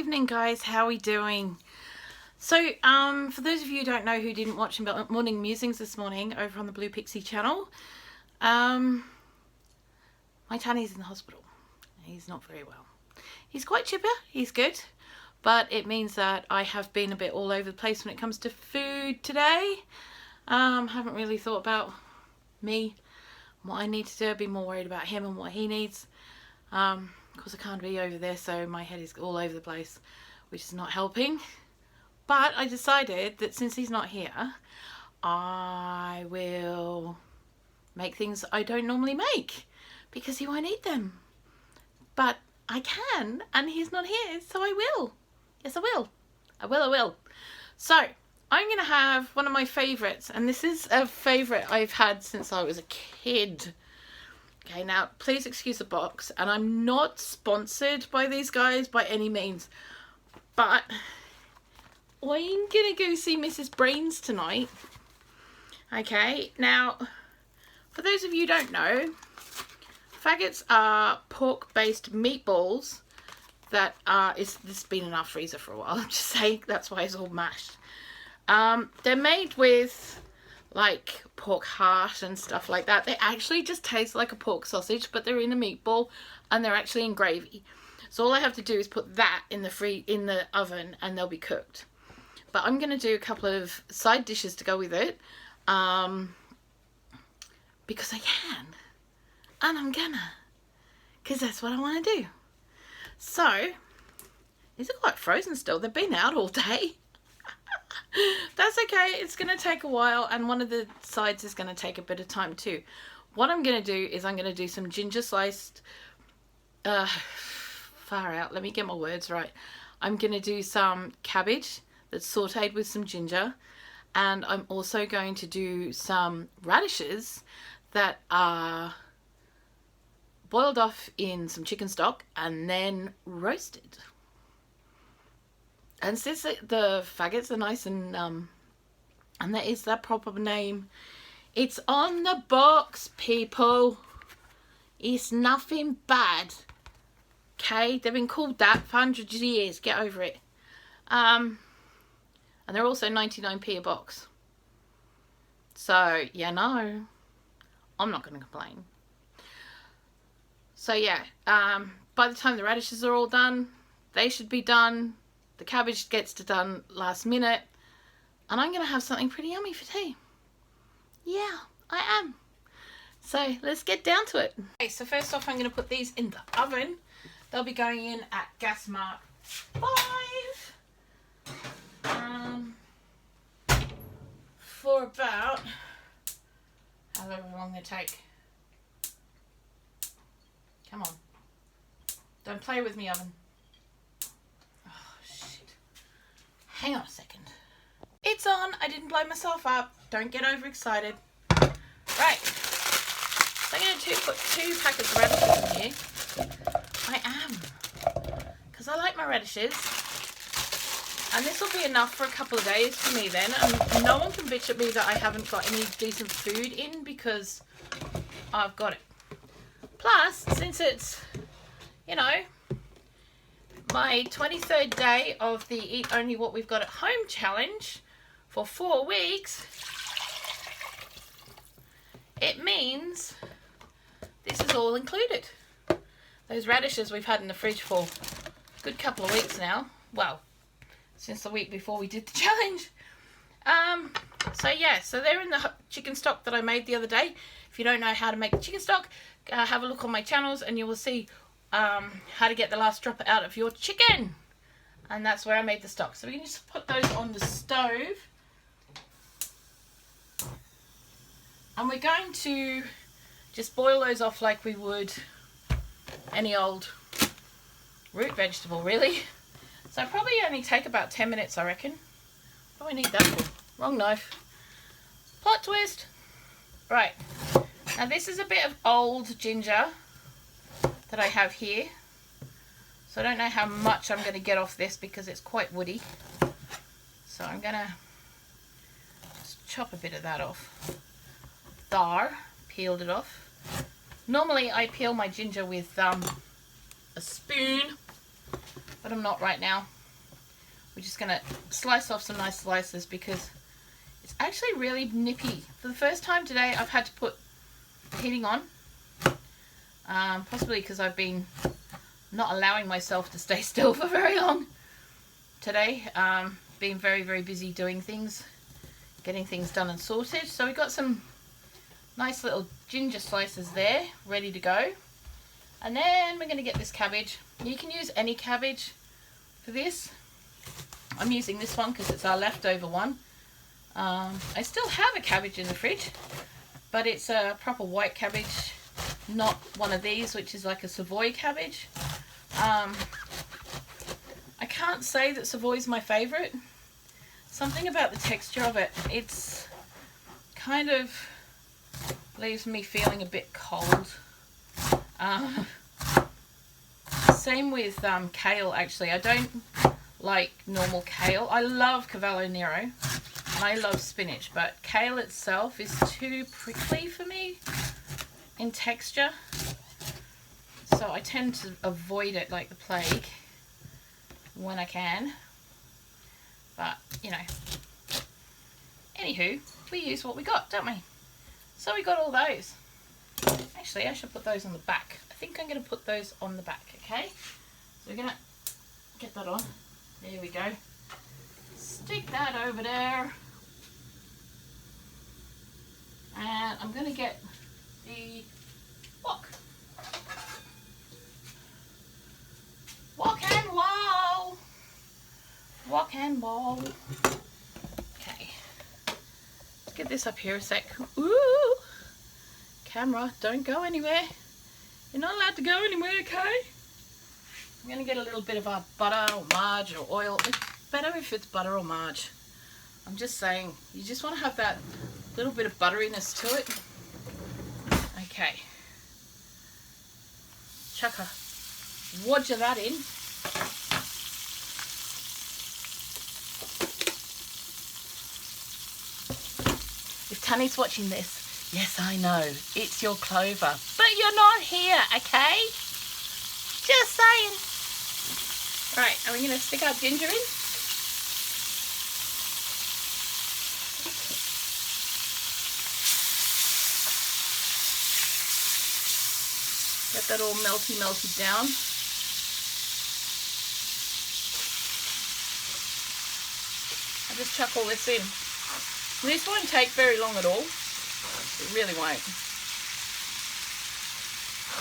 evening, guys. How are we doing? So, for those of you who don't know who didn't watch Morning Musings this morning over on the Blue Pixie channel, my Tanny's in the hospital. He's not very well. He's quite chipper. He's good. But it means that I have been a bit all over the place when it comes to food today. Haven't really thought about me, what I need to do. I've been more worried about him and what he needs. Of course, I can't be over there, so my head is all over the place, which is not helping. But I decided that since he's not here, I will make things I don't normally make because he won't eat them. But I can, and he's not here, so I will. Yes, I will. I will. So, I'm going to have one of my favourites, and this is a favourite I've had since I was a kid. Okay, now, please excuse the box, and I'm not sponsored by these guys by any means, but I'm going to go see Mrs. Brains tonight. Okay, now, for those of you who don't know, faggots are pork-based meatballs that are, this has been in our freezer for a while, I'm just saying, that's why it's all mashed. They're made with like pork heart and stuff like that. They actually just taste like a pork sausage, but they're in a meatball and they're actually in gravy. So all I have to do is put that in the oven and they'll be cooked. But I'm going to do a couple of side dishes to go with it, because I can, and I'm gonna, because that's what I want to do. So these are quite frozen still. They've been out all day. That's okay, it's going to take a while, and one of the sides is going to take a bit of time too. What I'm going to do is I'm going to do some ginger sliced, far out, let me get my words right. I'm going to do some cabbage that's sauteed with some ginger, and I'm also going to do some radishes that are boiled off in some chicken stock and then roasted. And since the faggots are nice and that is their proper name, it's on the box, people. It's nothing bad. Okay, they've been called that for hundreds of years. Get over it. And they're also 99p a box. So, yeah, no, I'm not going to complain. So, yeah, by the time the radishes are all done, they should be done. The cabbage gets done last minute, and I'm going to have something pretty yummy for tea. Yeah, I am. So let's get down to it. Okay, so first off, I'm going to put these in the oven. They'll be going in at gas mark 5 for about however long they take. Come on, don't play with me, oven. Hang on a second. It's on. I didn't blow myself up. Don't get overexcited. Right. So I'm going to put 2 packets of radishes in here. I am. Because I like my radishes. And this will be enough for a couple of days for me then. And no one can bitch at me that I haven't got any decent food in, because I've got it. Plus, since it's, you know, my 23rd day of the Eat Only What We've Got at Home challenge for 4 weeks, it means this is all included. Those radishes we've had in the fridge for a good couple of weeks now. Well, since the week before we did the challenge. So yeah, so they're in the chicken stock that I made the other day. If you don't know how to make the chicken stock, have a look on my channels and you will see how to get the last drop out of your chicken, and that's where I made the stock. So we can just put those on the stove, and we're going to just boil those off like we would any old root vegetable, really. So probably only take about 10 minutes, I reckon. What do I need that for? Wrong knife. Plot twist. Right, now this is a bit of old ginger that I have here, so I don't know how much I'm going to get off this because it's quite woody, so I'm going to just chop a bit of that off. There, peeled it off. Normally I peel my ginger with a spoon, but I'm not right now. We're just gonna slice off some nice slices because it's actually really nippy. For the first time today, I've had to put heating on, possibly because I've been not allowing myself to stay still for very long today. Being very busy doing things, getting things done and sorted. So we got some nice little ginger slices there ready to go, and then we're going to get this cabbage. You can use any cabbage for this. I'm using this one because it's our leftover one. I still have a cabbage in the fridge, but it's a proper white cabbage, not one of these which is like a savoy cabbage. I can't say that savoy is my favourite. Something about the texture of it, it's kind of leaves me feeling a bit cold. Same with kale actually. I don't like normal kale. I love Cavallo Nero and I love spinach, but kale itself is too prickly for me in texture. So I tend to avoid it like the plague when I can. But, you know, anywho, we use what we got, don't we? So we got all those. Actually, I should put those on the back. I think I'm going to put those on the back, okay? So we're going to get that on. There we go. Stick that over there. And I'm going to get the wok. Wok and wall. Wok and wall. Okay. Let's get this up here a sec. Ooh. Camera, don't go anywhere. You're not allowed to go anywhere, okay? I'm going to get a little bit of our butter or marge or oil. It's better if it's butter or marge. I'm just saying, you just want to have that little bit of butteriness to it. Okay. Chuck a wodge of that in. If Tanny's watching this, yes, I know, it's your clover, but you're not here, okay? Just saying. Right, are we going to stick our ginger in? Get that all melty down. I'll just chuck all this in. This won't take very long at all. It really won't.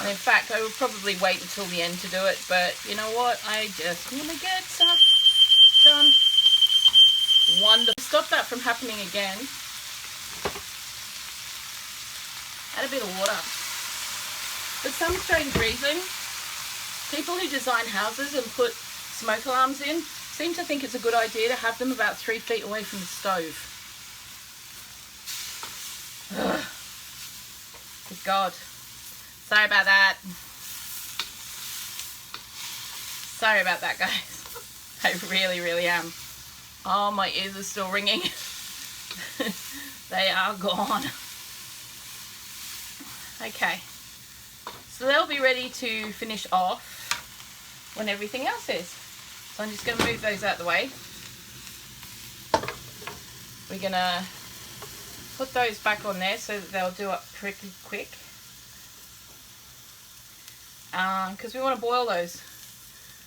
And in fact, I will probably wait until the end to do it, but you know what? I just want to get stuff done. Wonderful. Stop that from happening again. Add a bit of water. For some strange reason, people who design houses and put smoke alarms in seem to think it's a good idea to have them about 3 feet away from the stove. Ugh. Good God. Sorry about that. Sorry about that, guys. I really am. Oh, my ears are still ringing. They are gone. Okay. So they'll be ready to finish off when everything else is. So I'm just going to move those out of the way. We're going to put those back on there so that they'll do it pretty quick. Because we want to boil those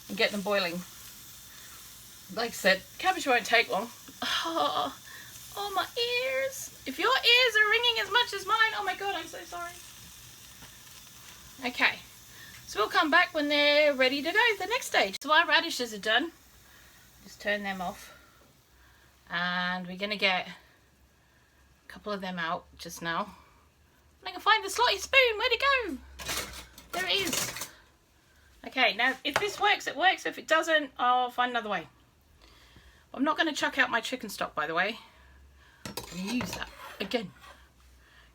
and get them boiling. Like I said, cabbage won't take long. Oh, my ears. If your ears are ringing as much as mine, oh my God, I'm so sorry. Okay, so we'll come back when they're ready to go, the next stage. So our radishes are done. Just turn them off. And we're going to get a couple of them out just now. And I can find the slotty spoon. Where'd it go? There it is. Okay, now if this works, it works. If it doesn't, I'll find another way. I'm not going to chuck out my chicken stock, by the way. I'm going to use that again.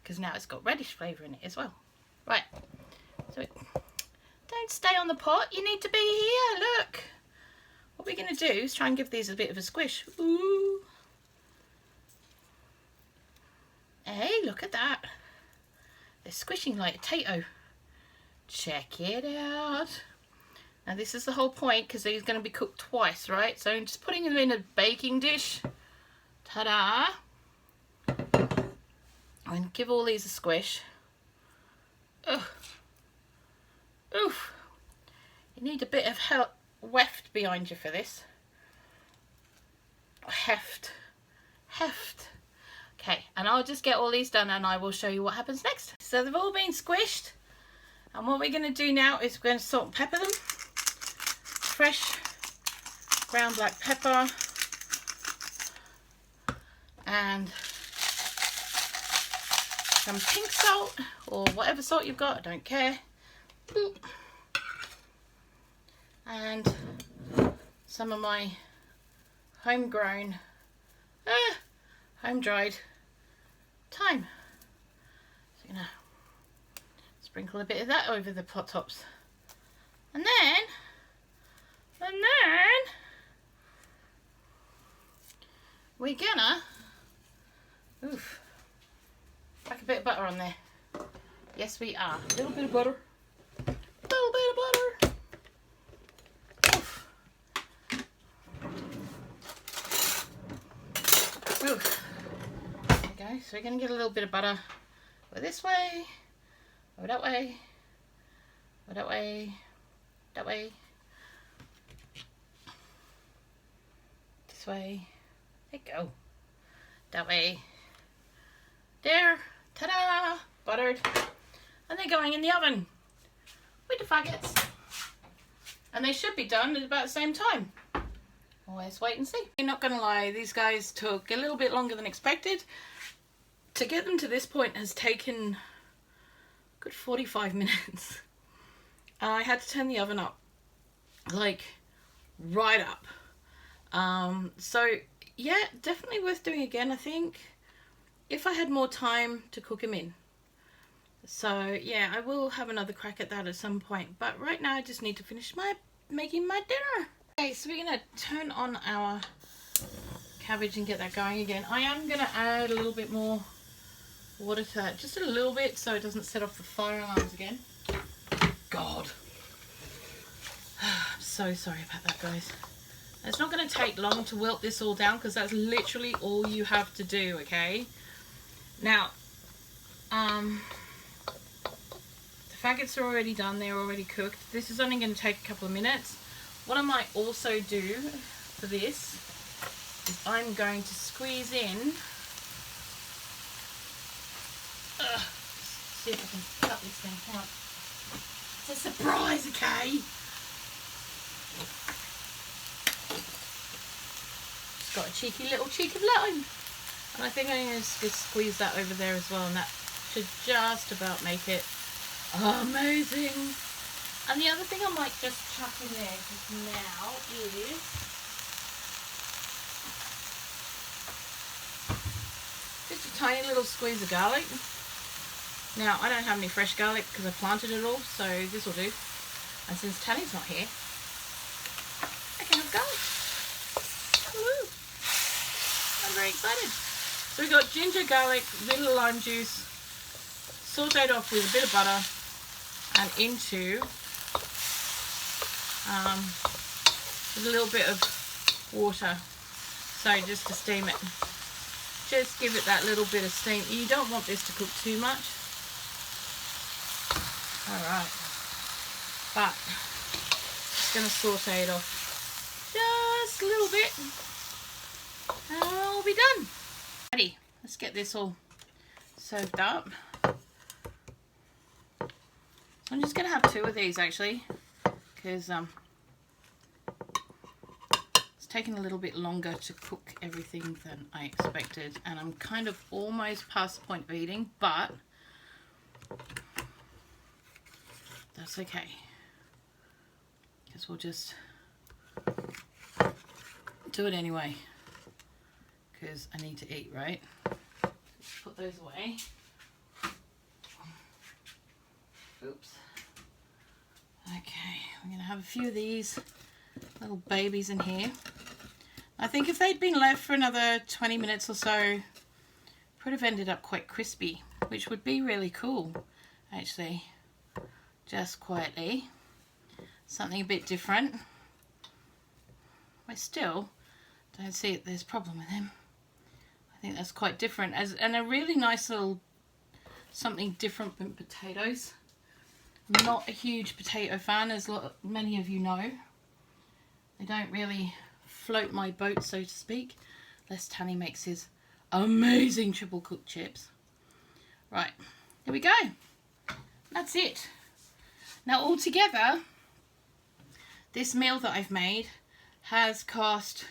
Because now it's got radish flavour in it as well. Right. So don't stay on the pot. You need to be here. Look. What we're going to do is try and give these a bit of a squish. Ooh. Hey, look at that. They're squishing like a potato. Check it out. Now this is the whole point, because these are going to be cooked twice, right? So I'm just putting them in a baking dish. Ta-da! And give all these a squish. Ugh. Oof. You need a bit of weft behind you for this. Heft. Okay, and I'll just get all these done and I will show you what happens next. So they've all been squished. And what we're going to do now is we're going to salt and pepper them. Fresh ground black pepper. And some pink salt, or whatever salt you've got, I don't care. Boop. And some of my homegrown, home-dried thyme. So I'm gonna sprinkle a bit of that over the pot tops. And then we're gonna, like a bit of butter on there. Yes, we are. A little bit of butter. Oof. Oof. There we go. So we're going to get a little bit of butter. Go this way. Go that way. Go that way. That way. This way. There you go. That way. There. Ta-da! Buttered. And they're going in the oven with the faggots. And they should be done at about the same time. Always wait and see. I'm not going to lie, these guys took a little bit longer than expected. To get them to this point has taken a good 45 minutes. I had to turn the oven up, like right up. So yeah, definitely worth doing again, I think, if I had more time to cook them in. So yeah, I will have another crack at that at some point, but right now I just need to finish making my dinner. Okay, so we're gonna turn on our cabbage and get that going again. I am gonna add a little bit more water to that, just a little bit, so it doesn't set off the fire alarms again. God, I'm so sorry about that, guys. It's not going to take long to wilt this all down, because that's literally all you have to do. Okay, now the faggots are already done, they're already cooked. This is only going to take a couple of minutes. What I might also do for this is I'm going to squeeze in, see if I can cut this thing out. It's a surprise, okay? It's got a cheeky little cheek of lime, and I think I'm going to just squeeze that over there as well, and that should just about make it amazing. And the other thing I might just chuck in there just now is just a tiny little squeeze of garlic. Now, I don't have any fresh garlic because I planted it all, so this will do. And since Tanny's not here, I can have garlic. Woohoo! I'm very excited. So we've got ginger, garlic, a bit of lime juice, sauteed off with a bit of butter, and into with a little bit of water, so just to steam it. Just give it that little bit of steam. You don't want this to cook too much. Alright, but just going to saute it off just a little bit and I'll be done. Ready, let's get this all served up. I'm just going to have 2 of these actually, because it's taken a little bit longer to cook everything than I expected, and I'm kind of almost past the point of eating, but that's okay, because we'll just do it anyway, because I need to eat, right? Let's put those away. Oops. Okay, we're going to have a few of these little babies in here. I think if they'd been left for another 20 minutes or so, would have ended up quite crispy, which would be really cool, actually, just quietly. something a bit different. I still don't see it. There's a problem with him. I think that's quite different, and a really nice little something different than potatoes. I'm not a huge potato fan, as many of you know. They don't really float my boat, so to speak, unless Tanny makes his amazing triple cooked chips. Right, here we go. That's it. Now altogether, this meal that I've made has cost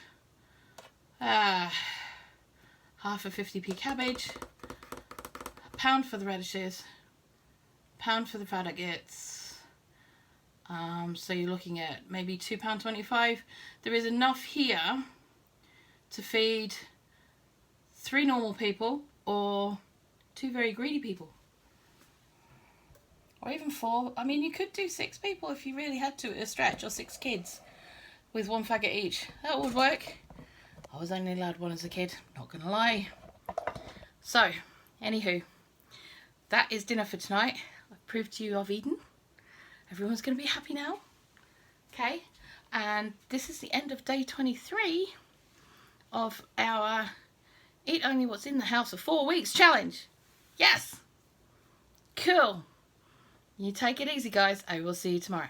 half a 50p cabbage, £1 for the radishes, £1 for the fadagettes. So you're looking at maybe £2.25. There is enough here to feed 3 normal people or 2 very greedy people. Or even 4. I mean, you could do 6 people if you really had to at a stretch, or 6 kids with 1 faggot each. That would work. I was only allowed 1 as a kid, not gonna lie. So, anywho, that is dinner for tonight. I've proved to you I've eaten. Everyone's gonna be happy now. Okay, and this is the end of day 23 of our Eat Only What's in the House for 4 weeks challenge. Yes! Cool. You take it easy, guys. I will see you tomorrow.